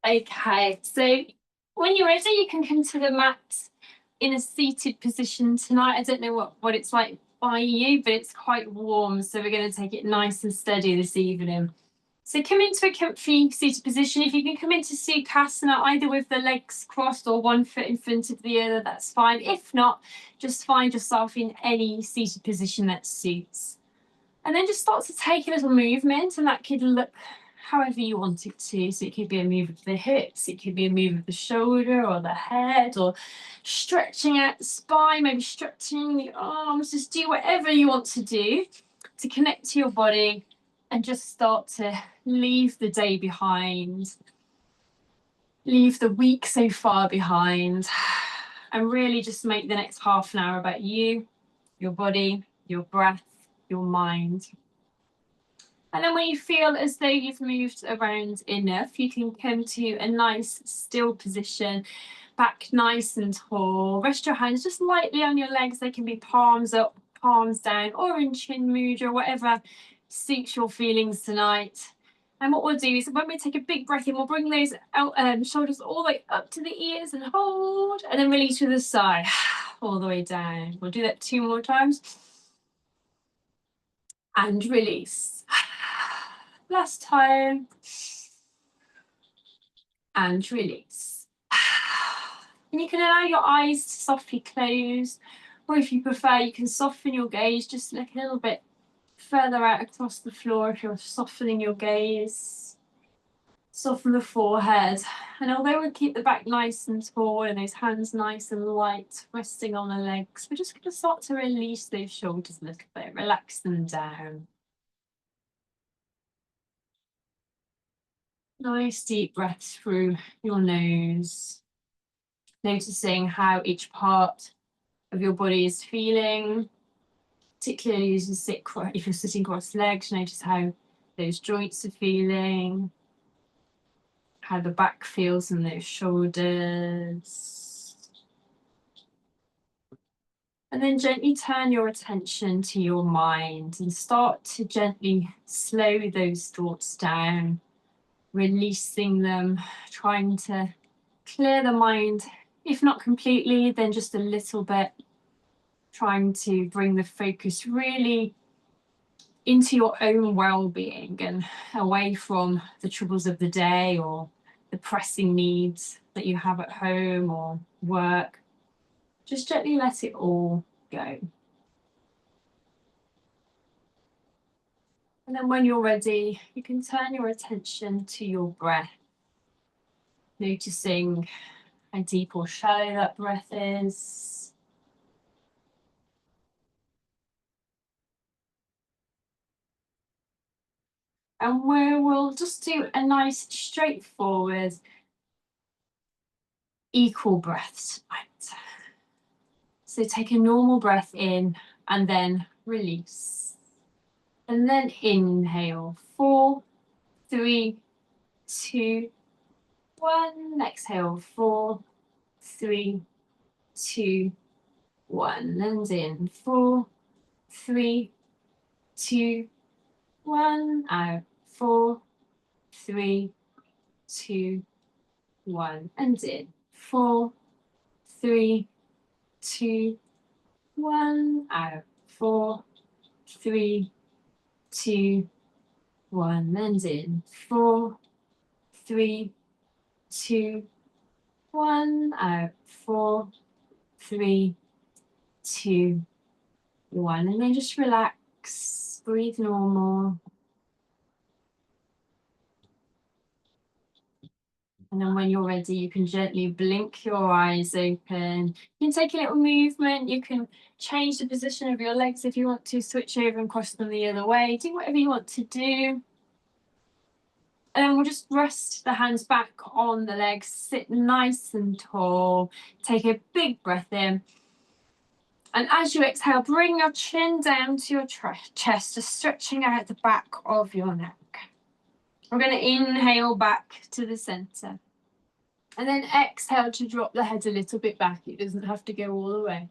Okay, so when you're ready, you can come to the mat in a seated position tonight. I don't know what it's like by you, but it's quite warm, so we're going to take it nice and steady this evening. So come into a comfy seated position. If you can come into Sukhasana, either with the legs crossed or one foot in front of the other, that's fine. If not, just find yourself in any seated position that suits. And then just start to take a little movement, and that could look however you want it to. So it could be a move of the hips, it could be a move of the shoulder or the head, or stretching out the spine, maybe stretching the arms. Just do whatever you want to do to connect to your body and just start to leave the day behind, leave the week so far behind, and really just make the next half an hour about you, your body, your breath, your mind. And then when you feel as though you've moved around enough, you can come to a nice still position, back nice and tall. Rest your hands just lightly on your legs. They can be palms up, palms down, or in chin mudra, whatever suits your feelings tonight. And what we'll do is when we take a big breath in, we'll bring those out, shoulders all the way up to the ears and hold, and then release to the side, all the way down. We'll do that 2 more times. And release. Last time. And release. And you can allow your eyes to softly close, or if you prefer, you can soften your gaze, just look a little bit further out across the floor if you're softening your gaze. Soften the forehead. And although we'll keep the back nice and tall and those hands nice and light, resting on the legs, we're just going to start to release those shoulders a little bit, relax them down. Nice deep breaths through your nose, noticing how each part of your body is feeling, particularly as you sit, if you're sitting cross-legged, notice how those joints are feeling, how the back feels in those shoulders. And then gently turn your attention to your mind and start to gently slow those thoughts down, releasing them, trying to clear the mind, if not completely, then just a little bit, trying to bring the focus really into your own well-being and away from the troubles of the day or the pressing needs that you have at home or work. Just gently let it all go. And then when you're ready, you can turn your attention to your breath, noticing how deep or shallow that breath is. And we'll just do a nice straightforward equal breaths tonight. So take a normal breath in and then release. And then inhale, 4, 3, 2, 1. Exhale, 4, 3, 2, 1. And in 4, 3, 2, 1. Out, 4, 3, 2, 1. And in 4, 3, 2, 1. Out, 4, 3, 2, 1. And in 4, 3, 2, 1. Out, 4, 3, 2, 1. And then just relax, breathe normal. And then when you're ready, you can gently blink your eyes open. You can take a little movement. You can change the position of your legs if you want to, switch over and cross them the other way. Do whatever you want to do. And then we'll just rest the hands back on the legs, sit nice and tall. Take a big breath in. And as you exhale, bring your chin down to your chest, just stretching out the back of your neck. We're going to inhale back to the center. And then exhale to drop the head a little bit back. It doesn't have to go all the way.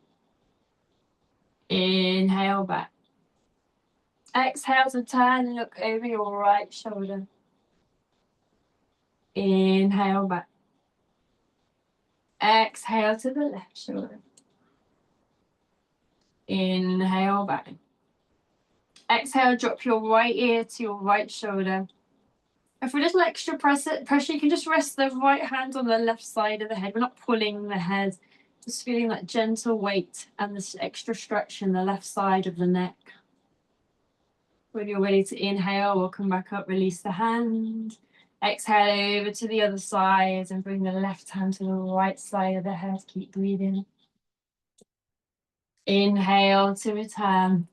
Inhale back. Exhale to turn and look over your right shoulder. Inhale back. Exhale to the left shoulder. Inhale back. Exhale, drop your right ear to your right shoulder. And for a little extra pressure, you can just rest the right hand on the left side of the head. We're not pulling the head, just feeling that gentle weight and this extra stretch in the left side of the neck. When you're ready to inhale, we'll come back up, release the hand. Exhale over to the other side and bring the left hand to the right side of the head. Keep breathing. Inhale to return.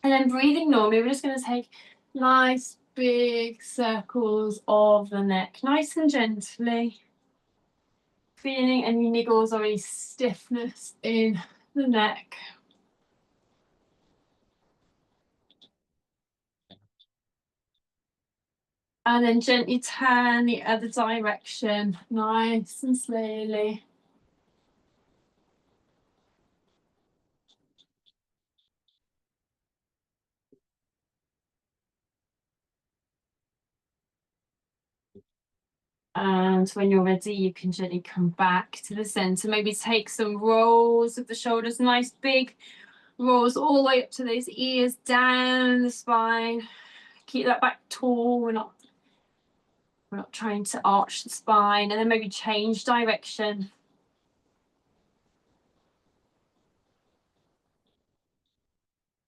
And then breathing normally, we're just going to take nice big circles of the neck, nice and gently. Feeling any niggles or any stiffness in the neck. And then gently turn the other direction, nice and slowly. And when you're ready, you can gently come back to the center. Maybe take some rolls of the shoulders, nice big rolls all the way up to those ears, down the spine. Keep that back tall. We're not trying to arch the spine. And then maybe change direction.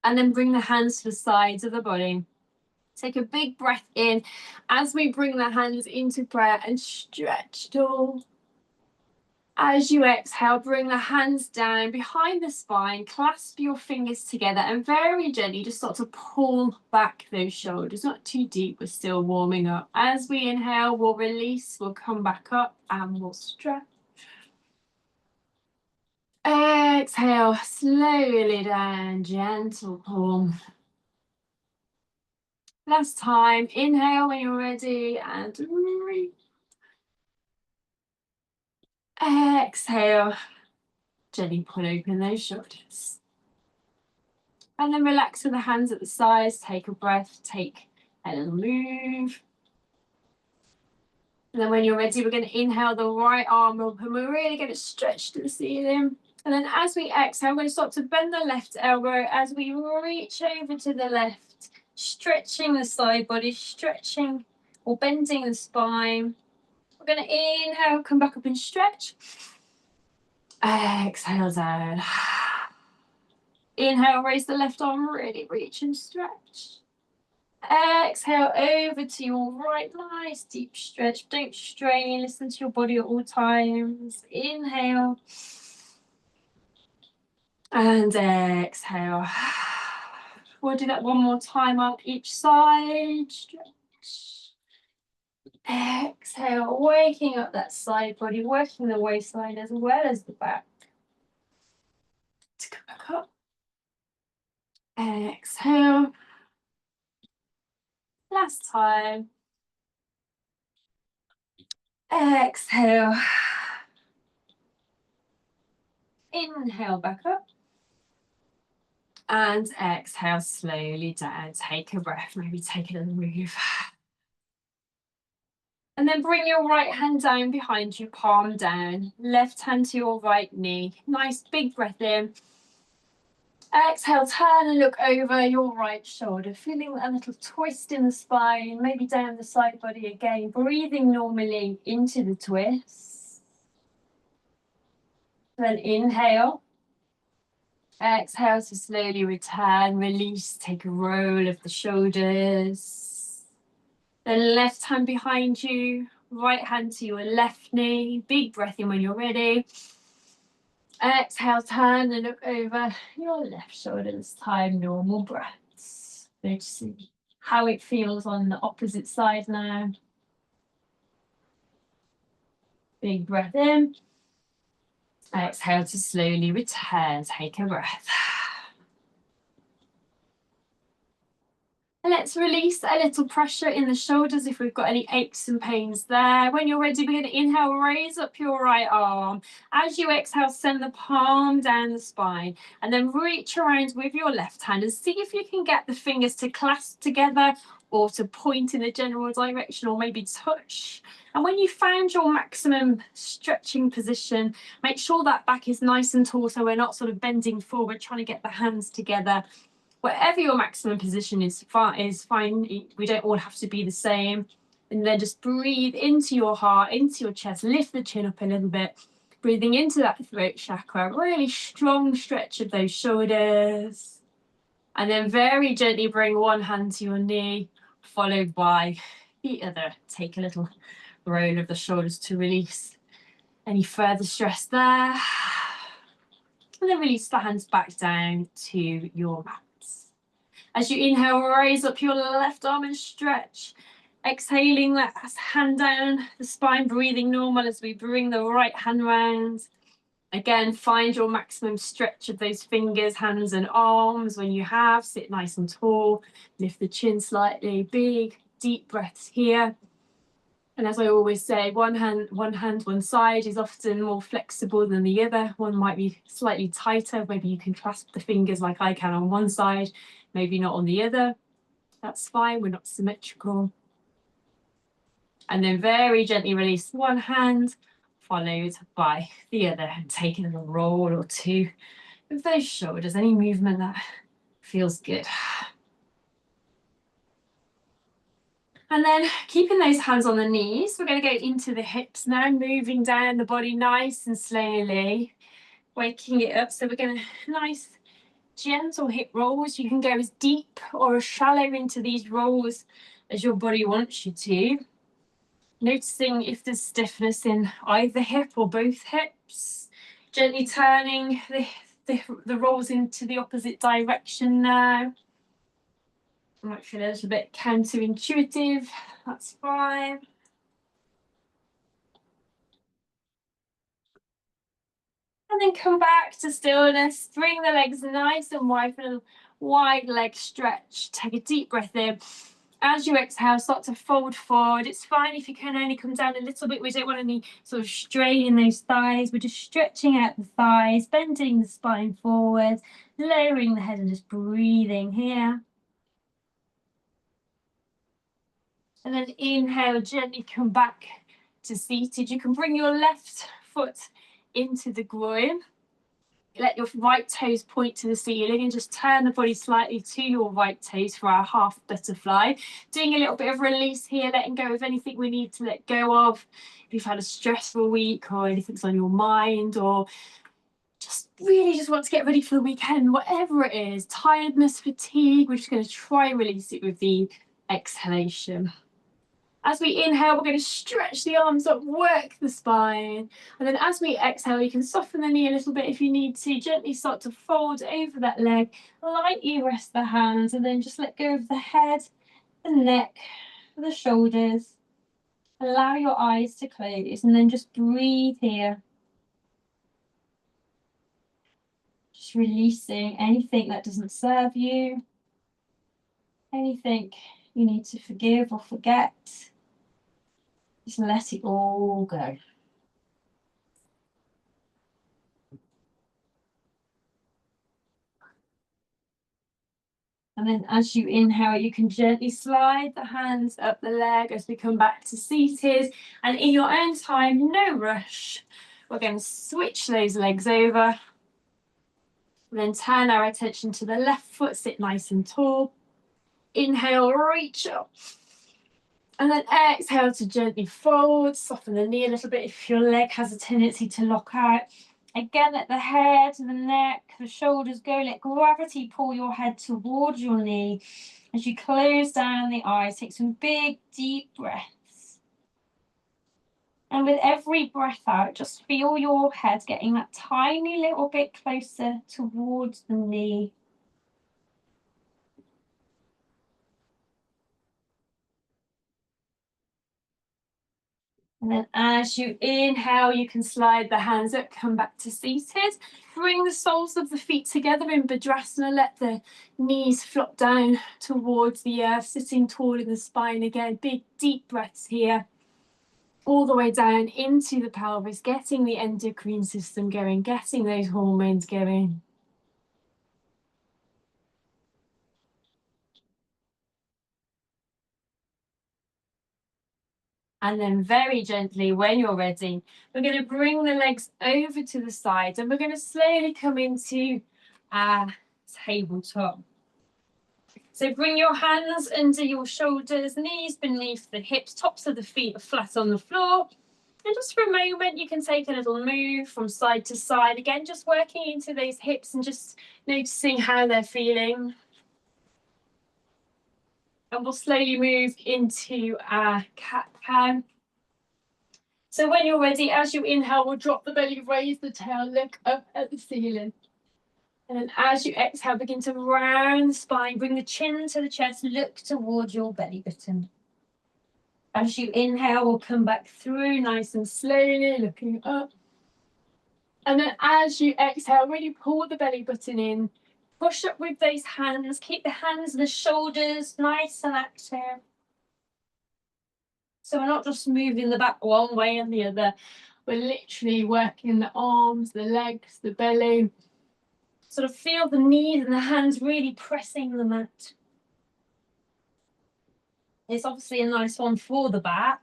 And then bring the hands to the sides of the body. Take a big breath in as we bring the hands into prayer and stretch tall. As you exhale, bring the hands down behind the spine, clasp your fingers together and very gently just start to pull back those shoulders. Not too deep, we're still warming up. As we inhale, we'll release, we'll come back up and we'll stretch. Exhale, slowly down, gentle pull. Last time, inhale when you're ready and breathe. Exhale, gently pull open those shoulders. And then relax with the hands at the sides, take a breath, take a little move. And then when you're ready, we're going to inhale the right arm up and we're really going to stretch to the ceiling. And then as we exhale, we're going to start to bend the left elbow as we reach over to the left, stretching the side body, stretching or bending the spine. We're going to inhale, come back up and stretch. Exhale down. Inhale, raise the left arm, really reach and stretch. Exhale over to your right, nice deep stretch. Don't strain, listen to your body at all times. Inhale. And exhale. We'll do that one more time on each side. Stretch. Exhale, waking up that side body, working the waistline as well as the back. To come back up. Exhale. Last time. Exhale. Inhale back up. And exhale slowly down. Take a breath, maybe take a little move. And then bring your right hand down behind you, palm down. Left hand to your right knee. Nice big breath in. Exhale, turn and look over your right shoulder, feeling a little twist in the spine, maybe down the side body again. Breathing normally into the twist. Then inhale. Exhale to slowly return, release, take a roll of the shoulders. Then left hand behind you, right hand to your left knee. Big breath in when you're ready. Exhale, turn and look over your left shoulder this time, normal breaths. Noticing how it feels on the opposite side now. Big breath in. Exhale to slowly return, take a breath. And let's release a little pressure in the shoulders if we've got any aches and pains there. When you're ready, we're going to inhale, raise up your right arm. As you exhale, send the palm down the spine and then reach around with your left hand and see if you can get the fingers to clasp together or to point in a general direction or maybe touch. And when you found your maximum stretching position, make sure that back is nice and tall so we're not sort of bending forward, trying to get the hands together. Whatever your maximum position is fine. We don't all have to be the same. And then just breathe into your heart, into your chest, lift the chin up a little bit, breathing into that throat chakra, really strong stretch of those shoulders. And then very gently bring one hand to your knee, followed by the other. Take a little roll of the shoulders to release any further stress there. And then release the hands back down to your mat. As you inhale, raise up your left arm and stretch. Exhaling, that hand down the spine, breathing normal as we bring the right hand round. Again, find your maximum stretch of those fingers, hands and arms when you have. Sit nice and tall, lift the chin slightly, big, deep breaths here. And as I always say, one hand, one side is often more flexible than the other. One might be slightly tighter. Maybe you can clasp the fingers like I can on one side, maybe not on the other. That's fine, we're not symmetrical. And then very gently release one hand, followed by the other, and taking a roll or two with those shoulders, any movement that feels good. And then keeping those hands on the knees, we're going to go into the hips now, moving down the body nice and slowly, waking it up. So we're going to nice, gentle hip rolls. You can go as deep or as shallow into these rolls as your body wants you to. Noticing if there's stiffness in either hip or both hips. Gently turning the rolls into the opposite direction now. Might feel a little bit counterintuitive, that's fine. And then come back to stillness, bring the legs nice and wide for a wide leg stretch. Take a deep breath in. As you exhale, start to fold forward. It's fine if you can only come down a little bit. We don't want any sort of strain in those thighs. We're just stretching out the thighs, bending the spine forward, lowering the head and just breathing here. And then inhale, gently come back to seated. You can bring your left foot into the groin. Let your right toes point to the ceiling and just turn the body slightly to your right toes for our half butterfly. Doing a little bit of release here, letting go of anything we need to let go of. If you've had a stressful week or anything's on your mind, or just really just want to get ready for the weekend, whatever it is, tiredness, fatigue, we're just going to try and release it with the exhalation. As we inhale, we're going to stretch the arms up, work the spine. And then as we exhale, you can soften the knee a little bit if you need to. Gently start to fold over that leg. Lightly rest the hands and then just let go of the head, the neck, the shoulders. Allow your eyes to close and then just breathe here. Just releasing anything that doesn't serve you. Anything you need to forgive or forget. Just let it all go. And then as you inhale, you can gently slide the hands up the leg as we come back to seated. And in your own time, no rush, we're going to switch those legs over. And then turn our attention to the left foot, sit nice and tall. Inhale, reach up. And then exhale to gently fold, soften the knee a little bit if your leg has a tendency to lock out. Again, let the head, the neck, the shoulders go. Let gravity pull your head towards your knee. As you close down the eyes, take some big, deep breaths. And with every breath out, just feel your head getting that tiny little bit closer towards the knee. And then as you inhale, you can slide the hands up, come back to seated. Bring the soles of the feet together in Vajrasana. Let the knees flop down towards the earth, sitting tall in the spine again. Big, deep breaths here. All the way down into the pelvis, getting the endocrine system going, getting those hormones going. And then very gently, when you're ready, we're going to bring the legs over to the side and we're going to slowly come into our tabletop. So bring your hands under your shoulders, knees beneath the hips, tops of the feet are flat on the floor. And just for a moment, you can take a little move from side to side. Again, just working into those hips and just noticing how they're feeling. And we'll slowly move into our cat-cow. So when you're ready, as you inhale, we'll drop the belly, raise the tail, look up at the ceiling. And then as you exhale, begin to round the spine, bring the chin to the chest, look towards your belly button. As you inhale, we'll come back through nice and slowly, looking up. And then as you exhale, really pull the belly button in, push up with those hands, keep the hands and the shoulders nice and active. So we're not just moving the back one way and the other. We're literally working the arms, the legs, the belly. Sort of feel the knees and the hands really pressing the mat. It's obviously a nice one for the back.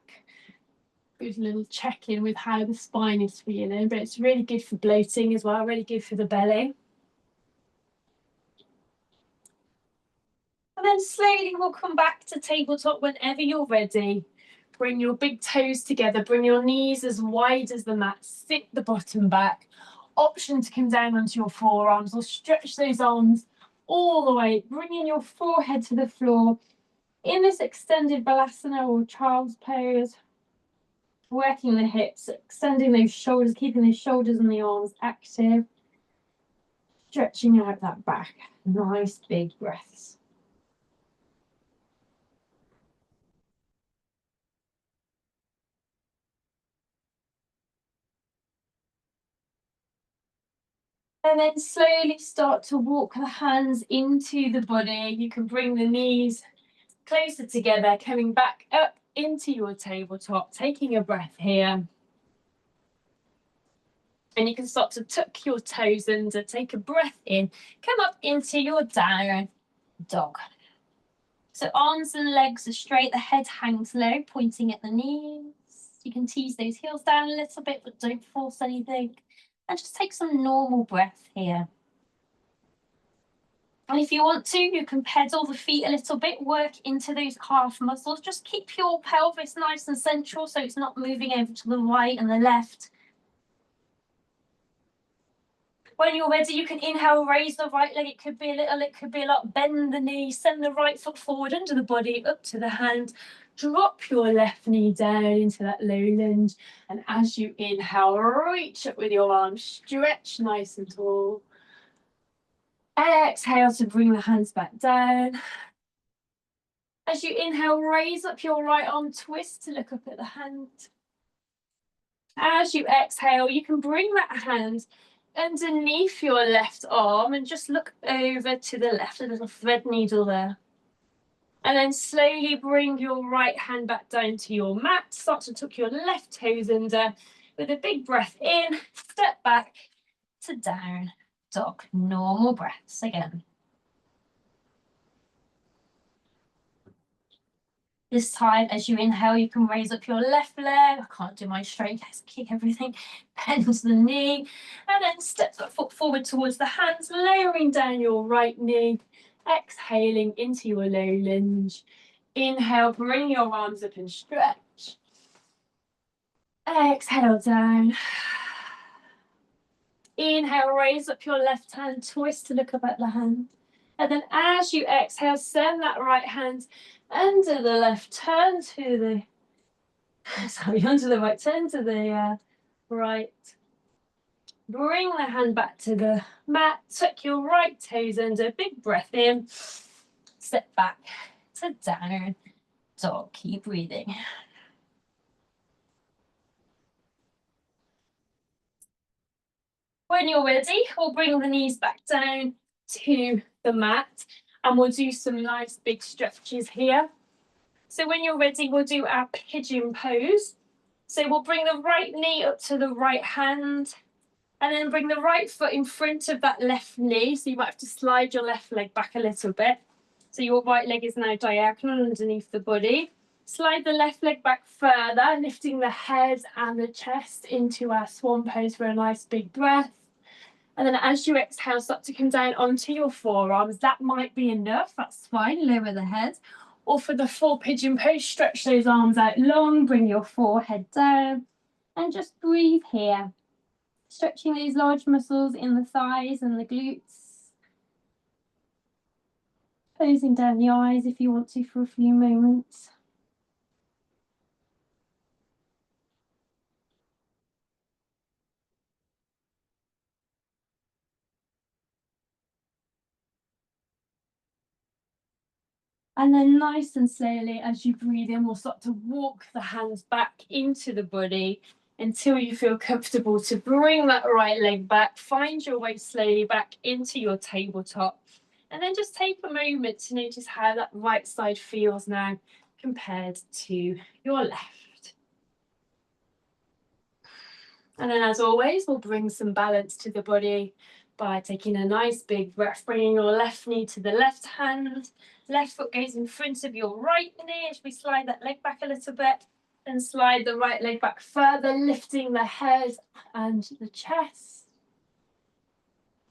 Good little check-in with how the spine is feeling, but it's really good for bloating as well, really good for the belly. And then slowly we'll come back to tabletop whenever you're ready. Bring your big toes together, bring your knees as wide as the mat, sit the bottom back. Option to come down onto your forearms or stretch those arms all the way, bringing your forehead to the floor. In this extended balasana or child's pose, working the hips, extending those shoulders, keeping those shoulders and the arms active, stretching out that back. Nice big breaths. And then slowly start to walk the hands into the body. You can bring the knees closer together, coming back up into your tabletop, taking a breath here. And you can start to tuck your toes under, take a breath in, come up into your down dog. So arms and legs are straight, the head hangs low, pointing at the knees. You can tease those heels down a little bit, but don't force anything. And just take some normal breath here. And if you want to, you can pedal the feet a little bit, work into those calf muscles. Just keep your pelvis nice and central so it's not moving over to the right and the left. When you're ready, you can inhale, raise the right leg. It could be a little, it could be a lot. Bend the knee, send the right foot forward under the body, up to the hand. Drop your left knee down into that low lunge. And as you inhale, reach up with your arms, stretch nice and tall. Exhale to bring the hands back down. As you inhale, raise up your right arm, twist to look up at the hand. As you exhale, you can bring that hand underneath your left arm and just look over to the left, a little thread needle there. And then slowly bring your right hand back down to your mat. Start to tuck your left toes under with a big breath in, step back to down dog. Normal breaths again. This time, as you inhale, you can raise up your left leg. I can't do my straight legs, kick everything. Bend the knee, and then step the foot forward towards the hands, lowering down your right knee. Exhaling into your low lunge. Inhale, bring your arms up and stretch. Exhale down. Inhale, raise up your left hand, twist to look up at the hand. And then as you exhale, send that right hand under the left, turn to the, under the right, turn to the right. Bring the hand back to the mat, tuck your right toes under, big breath in, step back to down dog. Keep breathing. When you're ready, we'll bring the knees back down to the mat and we'll do some nice big stretches here. So when you're ready, we'll do our pigeon pose. So we'll bring the right knee up to the right hand and then bring the right foot in front of that left knee. So you might have to slide your left leg back a little bit. So your right leg is now diagonal underneath the body. Slide the left leg back further, lifting the head and the chest into our swan pose for a nice big breath. And then as you exhale, start to come down onto your forearms. That might be enough, that's fine, lower the head. Or for the full pigeon pose, stretch those arms out long, bring your forehead down, and just breathe here. Stretching these large muscles in the thighs and the glutes. Closing down the eyes if you want to for a few moments. And then nice and slowly, as you breathe in, we'll start to walk the hands back into the body until you feel comfortable to bring that right leg back. Find your way slowly back into your tabletop. And then just take a moment to notice how that right side feels now compared to your left. And then as always, we'll bring some balance to the body by taking a nice big breath, bringing your left knee to the left hand. Left foot goes in front of your right knee as we slide that leg back a little bit. Then slide the right leg back further, lifting the head and the chest.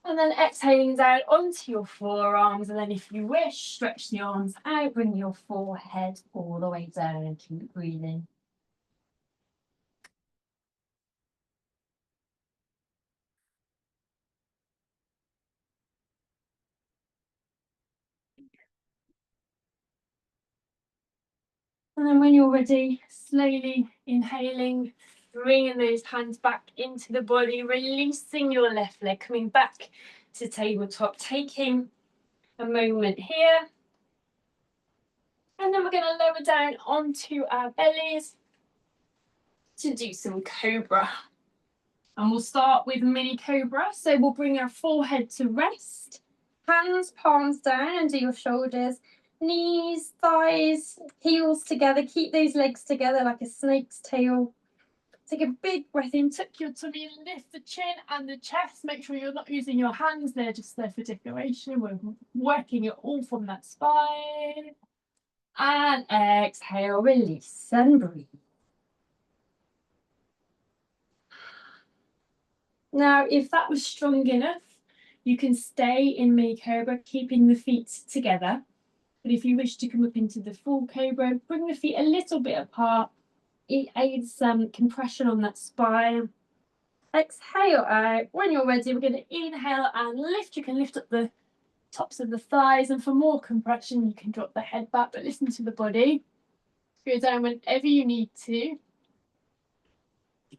And then exhaling down onto your forearms. And then if you wish, stretch the arms out, bring your forehead all the way down and keep breathing. And then when you're ready, slowly inhaling, bringing those hands back into the body, releasing your left leg, coming back to tabletop, taking a moment here. And then we're going to lower down onto our bellies to do some cobra. And we'll start with mini cobra. So we'll bring our forehead to rest, hands, palms down under your shoulders, knees, thighs, heels together. Keep those legs together like a snake's tail. Take a big breath in, tuck your tummy, lift the chin and the chest. Make sure you're not using your hands, they're just there for decoration. We're working it all from that spine. And exhale, release and breathe. Now, if that was strong enough, you can stay in mini cobra, keeping the feet together. But if you wish to come up into the full cobra, bring the feet a little bit apart. It aids some compression on that spine. Exhale out. When you're ready, we're going to inhale and lift. You can lift up the tops of the thighs, and for more compression, you can drop the head back, but listen to the body. Go down whenever you need to.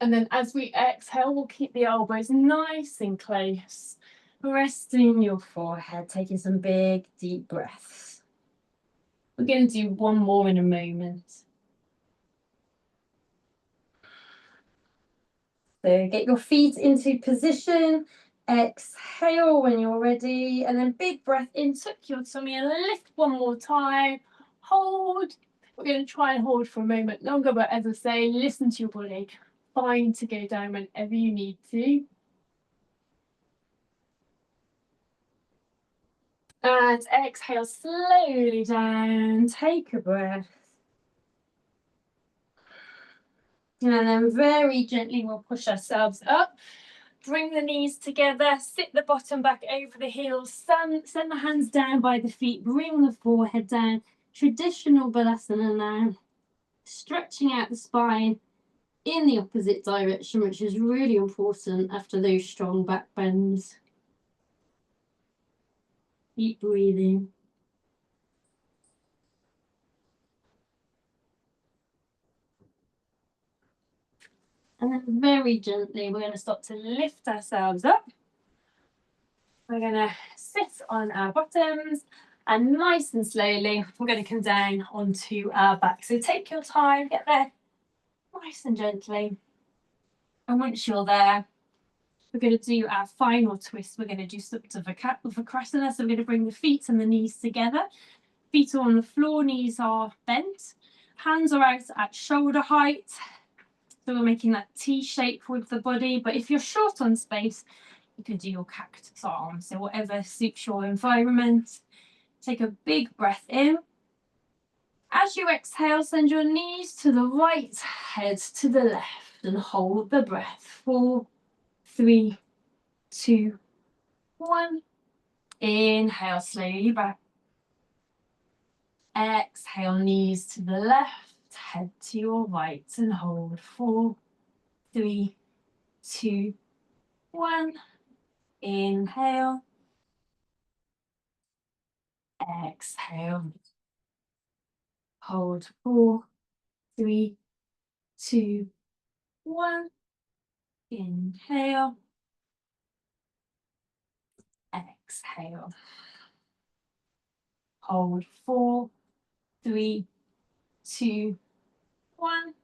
And then as we exhale, we'll keep the elbows nice and close. Resting your forehead, taking some big, deep breaths. We're going to do one more in a moment. So get your feet into position. Exhale when you're ready. And then big breath in, tuck your tummy and lift one more time. Hold. We're going to try and hold for a moment longer, but as I say, listen to your body. Fine to go down whenever you need to. And exhale slowly down. Take a breath. And then very gently we'll push ourselves up. Bring the knees together, sit the bottom back over the heels, send the hands down by the feet, bring the forehead down. Traditional Balasana now. Stretching out the spine in the opposite direction, which is really important after those strong back bends. Keep breathing. And then very gently, we're going to start to lift ourselves up. We're going to sit on our bottoms and nice and slowly, we're going to come down onto our back. So take your time, get there nice and gently. And once you're there, we're going to do our final twist. We're going to do Supta Vikrasana. So we're going to bring the feet and the knees together. Feet are on the floor, knees are bent. Hands are out at shoulder height. So we're making that T shape with the body. But if you're short on space, you can do your cactus arm. So whatever suits your environment. Take a big breath in. As you exhale, send your knees to the right, head to the left, and hold the breath. 4, 3, 2, 1. Inhale, slowly back. Exhale, knees to the left, head to your right, and hold. 4, 3, 2, 1. Inhale. Exhale. Hold. 4, 3, 2, 1. Inhale. Exhale. Hold. 4, 3, 2, 1.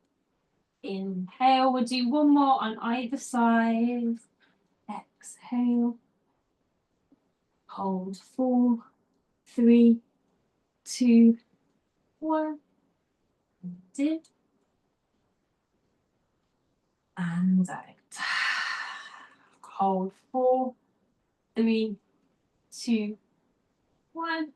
Inhale. We'll do one more on either side. Exhale. Hold. 4, 3, 2, 1. In. And out. Hold. 4, 3, 2, 1.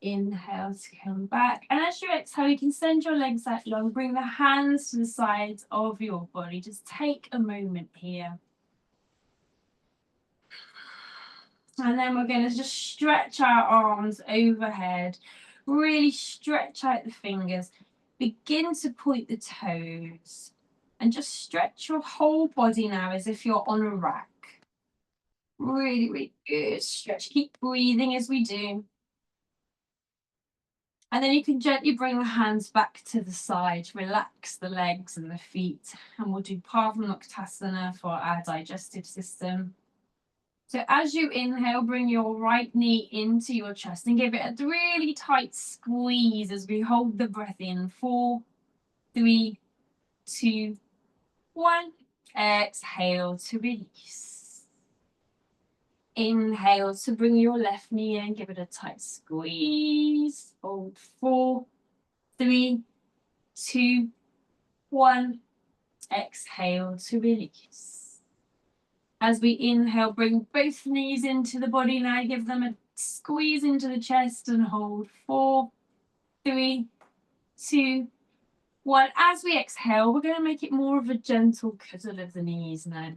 Inhale to come back. And as you exhale, you can send your legs out long. Bring the hands to the sides of your body. Just take a moment here. And then we're going to just stretch our arms overhead. Really stretch out the fingers. Begin to point the toes. And just stretch your whole body now as if you're on a rack. Really, really good stretch. Keep breathing as we do. And then you can gently bring the hands back to the side. Relax the legs and the feet. And we'll do Pavanmuktasana for our digestive system. So as you inhale, bring your right knee into your chest and give it a really tight squeeze as we hold the breath in. 4, 3, 2, 1. Exhale to release. Inhale to bring your left knee in, give it a tight squeeze. Hold. 4, 3, 2, 1. Exhale to release. As we inhale, bring both knees into the body now. Give them a squeeze into the chest and hold. 4, 3, 2, 1. As we exhale, we're going to make it more of a gentle cuddle of the knees now.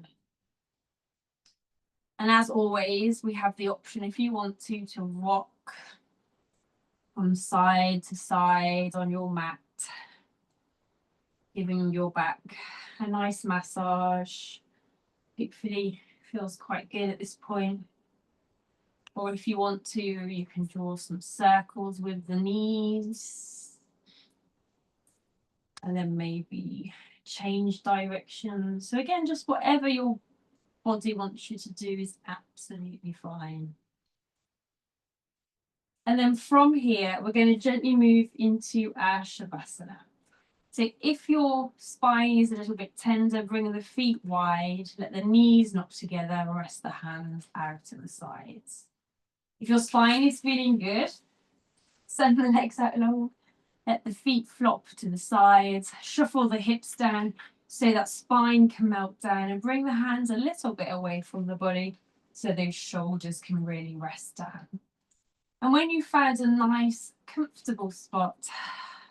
And as always, we have the option, if you want to rock from side to side on your mat, giving your back a nice massage. Hopefully feels quite good at this point. Or if you want to, you can draw some circles with the knees. And then maybe change direction. So again, just whatever your body wants you to do is absolutely fine. And then from here, we're going to gently move into our Shavasana. So if your spine is a little bit tender, bring the feet wide, let the knees knock together, rest the hands out to the sides. If your spine is feeling good, send the legs out long, let the feet flop to the sides, shuffle the hips down so that spine can melt down, and bring the hands a little bit away from the body so those shoulders can really rest down. And when you've found a nice, comfortable spot,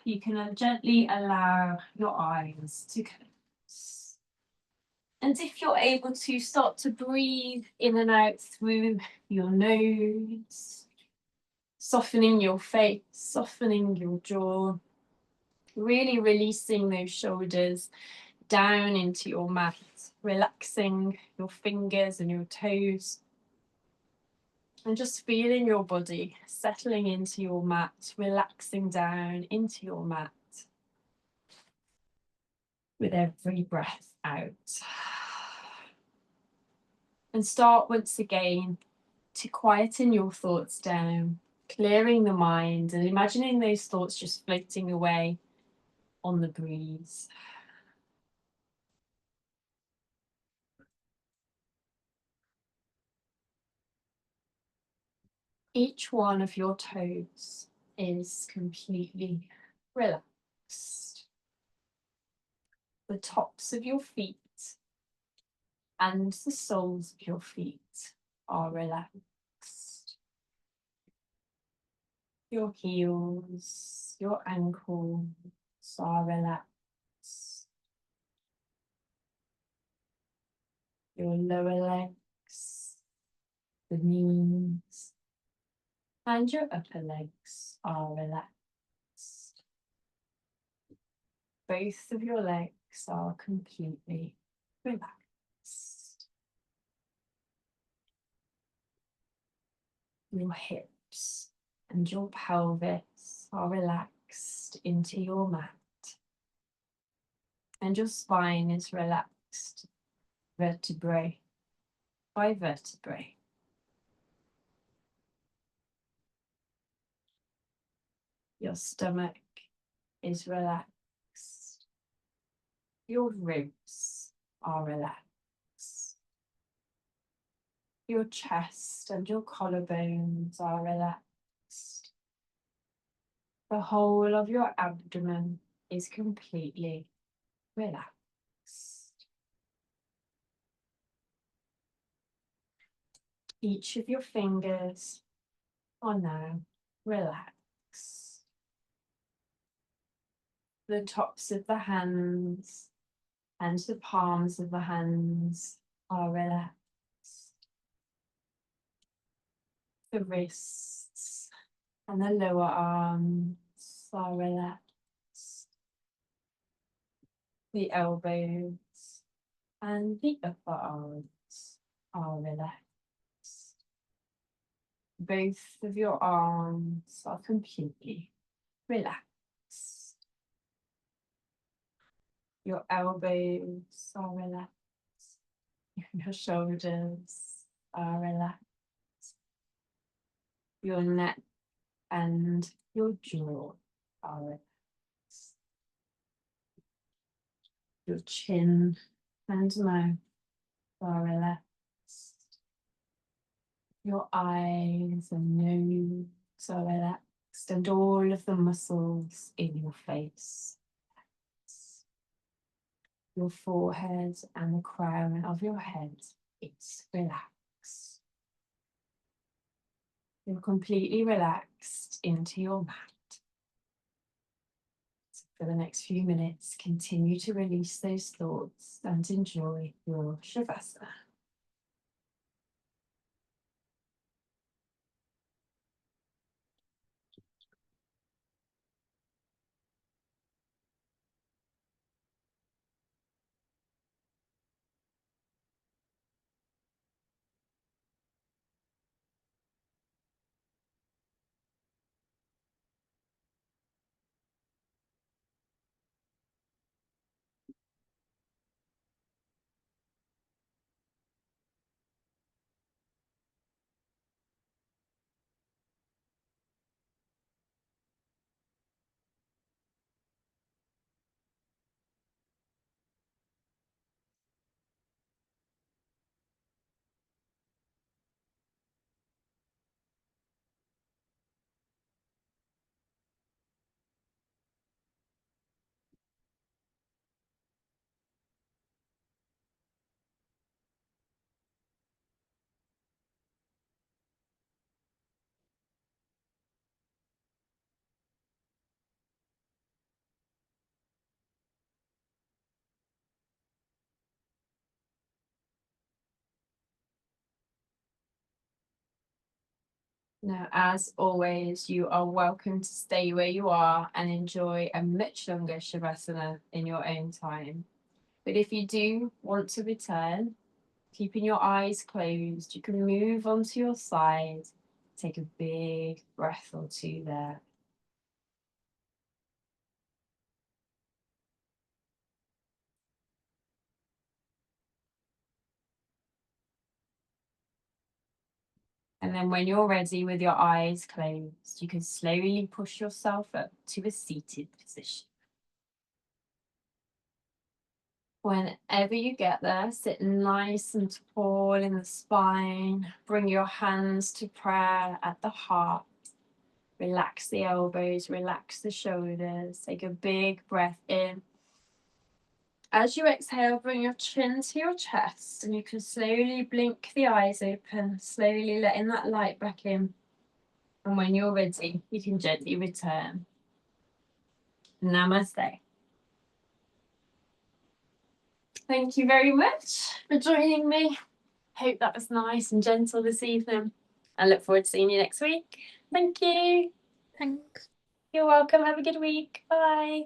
you can gently allow your eyes to close. And if you're able to, start to breathe in and out through your nose, softening your face, softening your jaw, really releasing those shoulders down into your mat, relaxing your fingers and your toes. And just feeling your body settling into your mat, relaxing down into your mat with every breath out. And start once again to quieten your thoughts down, clearing the mind and imagining those thoughts just floating away on the breeze. Each one of your toes is completely relaxed. The tops of your feet and the soles of your feet are relaxed. Your heels, your ankles are relaxed. Your lower legs, the knees, and your upper legs are relaxed. Both of your legs are completely relaxed. Your hips and your pelvis are relaxed into your mat. And your spine is relaxed, vertebrae by vertebrae. Your stomach is relaxed. Your ribs are relaxed. Your chest and your collarbones are relaxed. The whole of your abdomen is completely relaxed. Each of your fingers are now relaxed. The tops of the hands and the palms of the hands are relaxed. The wrists and the lower arms are relaxed. The elbows and the upper arms are relaxed. Both of your arms are completely relaxed. Your elbows are relaxed. Your shoulders are relaxed. Your neck and your jaw are relaxed. Your chin and mouth are relaxed. Your eyes and nose are relaxed, and all of the muscles in your face. Your forehead and the crown of your head is relaxed. You're completely relaxed into your mat. So for the next few minutes, continue to release those thoughts and enjoy your Shavasana. Now, as always, you are welcome to stay where you are and enjoy a much longer Shavasana in your own time. But if you do want to return, keeping your eyes closed, you can move onto your side, take a big breath or two there. And then when you're ready with your eyes closed, you can slowly push yourself up to a seated position. Whenever you get there, sit nice and tall in the spine. Bring your hands to prayer at the heart. Relax the elbows, relax the shoulders. Take a big breath in. As you exhale, bring your chin to your chest, and you can slowly blink the eyes open, slowly letting that light back in. And when you're ready, you can gently return. Namaste. Thank you very much for joining me. Hope that was nice and gentle this evening. I look forward to seeing you next week. Thank you. Thanks. You're welcome. Have a good week. Bye.